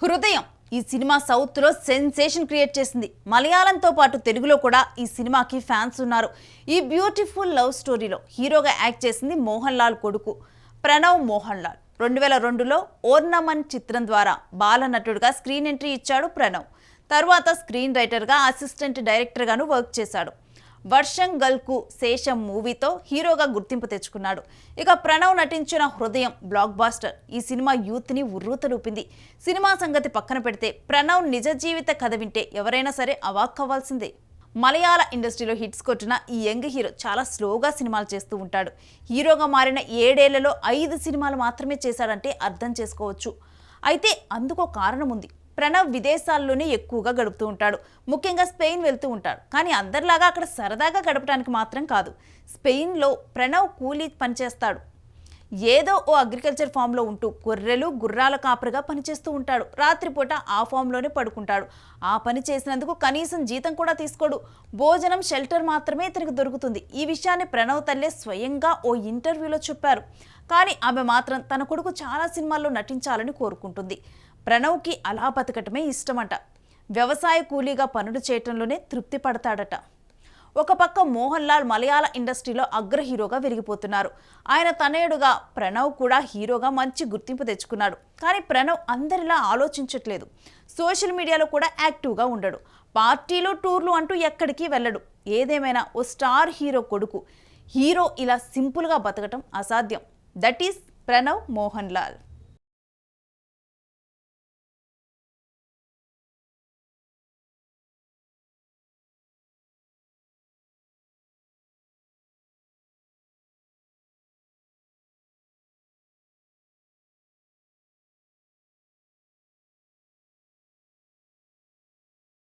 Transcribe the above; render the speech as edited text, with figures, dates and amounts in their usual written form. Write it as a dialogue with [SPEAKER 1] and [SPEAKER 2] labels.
[SPEAKER 1] హృదయం ఈ cinema south లో సెన్సేషన్ క్రియేట్ చేసింది. మలయాళంతో పాటు తెలుగులో కూడా ఈ సినిమాకి ఫ్యాన్స్ ఉన్నారు. ఈ బ్యూటిఫుల్ లవ్ స్టోరీలో హీరోగా యాక్ట్ చేసింది మోహన్ లాల్ కొడుకు ప్రణవ్ మోహన్ లాల్. 2002లో ఓర్నమన్ చిత్రం ద్వారా బాలనటుడిగా స్క్రీన్ ఎంట్రీ ఇచ్చాడు ప్రణవ్. తర్వాత స్క్రీన్ రైటర్గా, అసిస్టెంట్ డైరెక్టర్గాను వర్క్ చేశాడు. వర్షంగల్కు శేషం మూవీతో హీరోగా గుర్తింపు తెచ్చుకున్నాడు. ఇక ప్రణవ్ నటించిన హృదయం బ్లాక్ బాస్టర్. ఈ సినిమా యూత్ని ఉర్రూతలూపింది. సినిమా సంగతి పక్కన పెడితే ప్రణవ్ నిజ జీవిత కథ వింటే ఎవరైనా సరే అవాక్కవ్వాల్సిందే. మలయాళ ఇండస్ట్రీలో హిట్స్ కొట్టిన ఈ యంగ్ హీరో చాలా స్లోగా సినిమాలు చేస్తూ ఉంటాడు. హీరోగా మారిన 7 ఏళ్లలో 5 సినిమాలు మాత్రమే చేశాడంటే అర్థం చేసుకోవచ్చు. అయితే అందుకో కారణం ఉంది. ప్రణవ్ విదేశాల్లోనే ఎక్కువగా గడుపుతూ ఉంటాడు. ముఖ్యంగా స్పెయిన్ వెళ్తూ ఉంటాడు. కానీ అందరిలాగా అక్కడ సరదాగా గడపడానికి మాత్రం కాదు. స్పెయిన్లో ప్రణవ్ కూలీ పనిచేస్తాడు. ఏదో ఓ అగ్రికల్చర్ ఫామ్లో ఉంటూ గొర్రెలు గుర్రాల కాపరిగా పనిచేస్తూ ఉంటాడు. రాత్రిపూట ఆ ఫామ్లోనే పడుకుంటాడు. ఆ పని చేసినందుకు కనీసం జీతం కూడా తీసుకోడు. భోజనం, షెల్టర్ మాత్రమే ఇతనికి దొరుకుతుంది. ఈ విషయాన్ని ప్రణవ్ తల్లే స్వయంగా ఓ ఇంటర్వ్యూలో చెప్పారు. కానీ ఆమె మాత్రం తన కొడుకు చాలా సినిమాల్లో నటించాలని కోరుకుంటుంది. ప్రణవ్కి అలా బతకటమే ఇష్టమట. వ్యవసాయ కూలీగా పనులు చేయటంలోనే తృప్తి పడతాడట. ఒక పక్క మోహన్ లాల్ మలయాళ ఇండస్ట్రీలో అగ్ర హీరోగా వెలిగిపోతున్నారు. ఆయన తనయుడుగా ప్రణవ్ కూడా హీరోగా మంచి గుర్తింపు తెచ్చుకున్నాడు. కానీ ప్రణవ్ అందరిలా ఆలోచించట్లేదు. సోషల్ మీడియాలో కూడా యాక్టివ్గా ఉండడు. పార్టీలు, టూర్లు అంటూ ఎక్కడికి వెళ్ళడు. ఏదేమైనా ఓ స్టార్ హీరో కొడుకు హీరో ఇలా సింపుల్గా బతకటం అసాధ్యం. That is Pranav Mohan Lal.